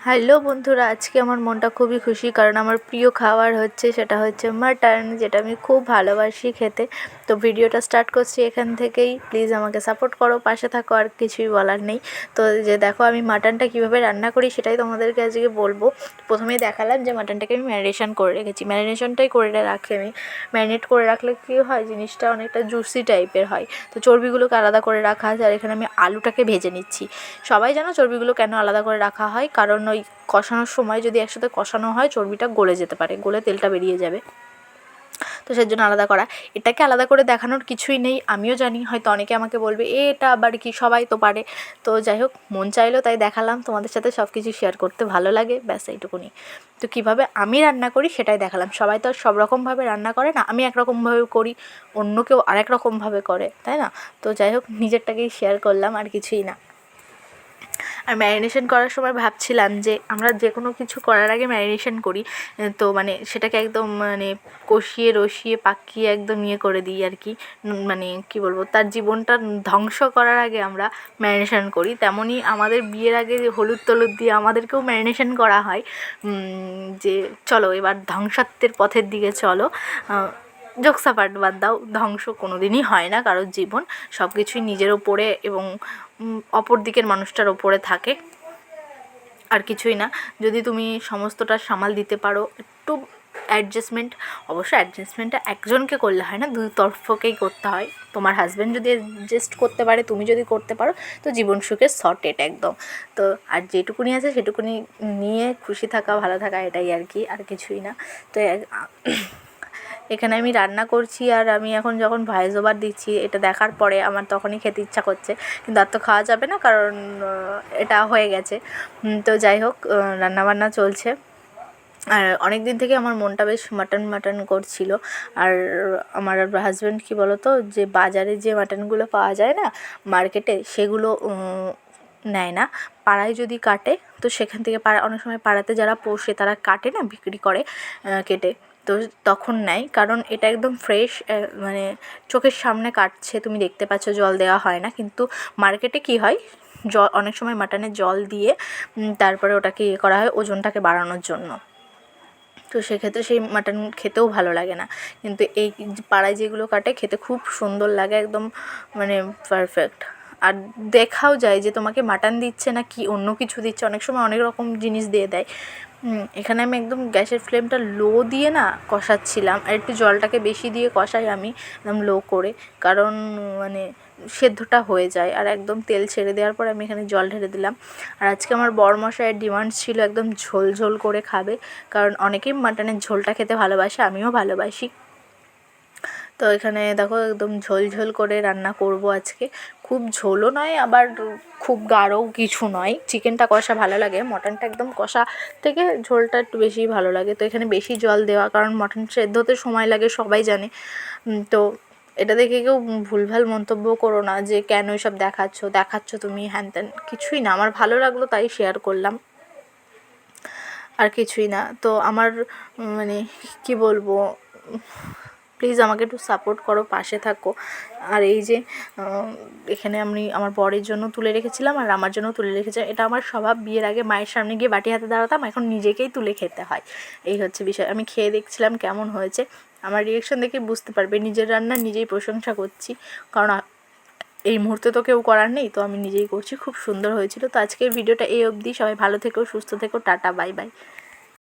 Hello বন্ধুরা, আজকে আমার মনটা খুবই খুশি কারণ আমার প্রিয় খাবার হচ্ছে সেটা হচ্ছে মাটন, যেটা আমি খুব ভালোবাসি খেতে। তো ভিডিওটা স্টার্ট করছি এখান থেকেই। প্লিজ আমাকে সাপোর্ট করো, পাশে থাকো, আর কিছুই বলার নেই। তো যে দেখো আমি মাটনটা কীভাবে রান্না করি সেটাই তোমাদেরকে আজকে বলবো। প্রথমেই দেখালাম যে মাটনটাকে আমি ম্যারিনেশন করে রেখেছি, ম্যারিনেশনটাই করে রাখি আমি। ম্যারিনেট করে রাখলে কী হয়, জিনিসটা অনেকটা জুসি টাইপের হয়। তো চর্বিগুলোকে আলাদা করে রাখা আছে। আর এখানে আমি আলুটাকে ভেজে নিচ্ছি। সবাই জানো চর্বিগুলো কেন আলাদা করে রাখা হয়, কারণ ওই কষানোর সময় যদি একসাথে কষানো হয় চর্বিটা গলে যেতে পারে, গলে তেলটা বেরিয়ে যাবে। তো সেই জন্য আলাদা করা। এটাকে আলাদা করে দেখানোর কিছুই নেই, আমিও জানি। হয়তো অনেকে আমাকে বলবে এটা আবার কি, সবাই তো পারে। তো যাই হোক, মন চাইলো তাই দেখালাম, তোমাদের সাথে সব কিছু শেয়ার করতে ভালো লাগে, ব্যাস এইটুকুনি। তো কীভাবে আমি রান্না করি সেটাই দেখালাম। সবাই তো আর সব রকমভাবে রান্না করে না, আমি একরকমভাবে করি, অন্য কেউ আরেক রকমভাবে করে, তাই না? তো যাই হোক, নিজেরটাকেই শেয়ার করলাম, আর কিছুই না। আর ম্যারিনেশন করার সময় ভাবছিলাম যে আমরা যে কোনো কিছু করার আগে ম্যারিনেশন করি, তো মানে সেটাকে একদম মানে কষিয়ে রসিয়ে পাকিয়ে একদম ইয়ে করে দিই আর কি। মানে কি বলবো, তার জীবনটা ধ্বংস করার আগে আমরা ম্যারিনেশন করি। তেমনই আমাদের বিয়ের আগে হলুদ টলুদ দিয়ে আমাদেরকেও ম্যারিনেশন করা হয়, যে চলো এবার ধ্বংসাত্বের পথের দিকে চলো। জোকসা পার্ট বাদ দাও, ধ্বংস কোনো দিনই হয় না কারোর জীবন। সব কিছুই নিজের ওপরে এবং অপর দিকের মানুষটার ওপরে থাকে, আর কিছুই না। যদি তুমি সমস্তটা সামাল দিতে পারো, একটু অ্যাডজাস্টমেন্ট, অবশ্য অ্যাডজাস্টমেন্টটা একজনকে করলে হয় না, দুই তরফকেই করতে হয়। তোমার হাজব্যান্ড যদি অ্যাডজাস্ট করতে পারে, তুমি যদি করতে পারো, তো জীবন সুখের সর্টেড একদম। তো আর যেটুকুনি আছে সেটুকুনি নিয়ে খুশি থাকা, ভালো থাকা, এটাই আর কি, আর কিছুই না। তো এখানে আমি রান্না করছি, আর আমি এখন যখন ভয়েস ওভার দিচ্ছি এটা দেখার পরে আমার তখনই খেতে ইচ্ছা করছে, কিন্তু আর তো খাওয়া যাবে না কারণ এটা হয়ে গেছে। তো যাই হোক, রান্নাবান্না চলছে। আর অনেক দিন থেকে আমার মনটা বেশ মাটন মাটন করছিল। আর আমার হাজব্যান্ড কী বলো তো, যে বাজারে যে মাটনগুলো পাওয়া যায় না মার্কেটে, সেগুলো নেয় না। পাড়ায় যদি কাটে তো সেখান থেকে অনেক সময় পাড়াতে যারা পোষে তারা কাটে না, বিক্রি করে কেটে, তো তখন নেয়। কারণ এটা একদম ফ্রেশ, মানে চোখের সামনে কাটছে, তুমি দেখতে পাচ্ছ, জল দেওয়া হয় না। কিন্তু মার্কেটে কী হয়, অনেক সময় মাটনে জল দিয়ে তারপরে ওটাকে ইয়ে করা হয় ওজনটাকে বাড়ানোর জন্য। তো সেক্ষেত্রে সেই মাটন খেতেও ভালো লাগে না। কিন্তু এই পাড়ায় যেগুলো কাটে খেতে খুব সুন্দর লাগে, একদম মানে পারফেক্ট। আর দেখাও যায় যে তোমাকে মাটন দিচ্ছে না কি অন্য কিছু দিচ্ছে, অনেক সময় অনেক রকম জিনিস দিয়ে দেয়। এখানে আমি একদম গ্যাসের ফ্লেমটা লো দিয়ে না কষাচ্ছিলাম, আর একটু জলটাকে বেশি দিয়ে কষাই আমি একদম লো করে, কারণ মানে সেদ্ধটা হয়ে যায়। আর একদম তেল ছেড়ে দেওয়ার পর আমি এখানে জল ঢেলে দিলাম। আর আজকে আমার বরমশাইয়ের ডিমান্ড ছিল একদম ঝোল ঝোল করে খাবে, কারণ অনেকেই মাটনের ঝোলটা খেতে ভালোবাসে, আমিও ভালোবাসি। তো এখানে দেখো একদম ঝোল ঝোল করে রান্না করব আজকে। খুব ঝোলও নয়, আবার খুব গাঢ়ও কিছু নয়। চিকেনটা কষা ভালো লাগে, মটনটা একদম কষা থেকে ঝোলটা একটু বেশিই ভালো লাগে। তো এখানে বেশি জল দেওয়া, কারণ মটন সেদ্ধ হতে সময় লাগে, সবাই জানে। তো এটা দেখে কেউ ভুলভাল মন্তব্য করো না যে কেন এসব দেখাচ্ছ তুমি, হ্যান ত্যান, কিছুই না, আমার ভালো লাগলো তাই শেয়ার করলাম, আর কিছুই না। তো আমার মানে কি বলবো, প্লিজ আমাকে একটু সাপোর্ট করো, পাশে থাকো। আর এই যে এখানে আমি আমার বরের জন্য তুলে রেখেছিলাম আর আমার জন্য তুলে রেখেছিলাম। এটা আমার স্বভাব, বিয়ের আগে মায়ের সামনে গিয়ে বাটি হাতে দাঁড়াতাম, এখন নিজেকেই তুলে খেতে হয়, এই হচ্ছে বিষয়। আমি খেয়ে দেখছিলাম কেমন হয়েছে, আমার রিয়েকশন দেখে বুঝতে পারবে নিজের রান্না নিজেই প্রশংসা করছি, কারণ এই মুহূর্তে তো কেউ করার নেই, তো আমি নিজেই করছি। খুব সুন্দর হয়েছিল। তো আজকের ভিডিওটা এই অবধি, সবাই ভালো থেকো, সুস্থ থেকো, টাটা, বাই বাই।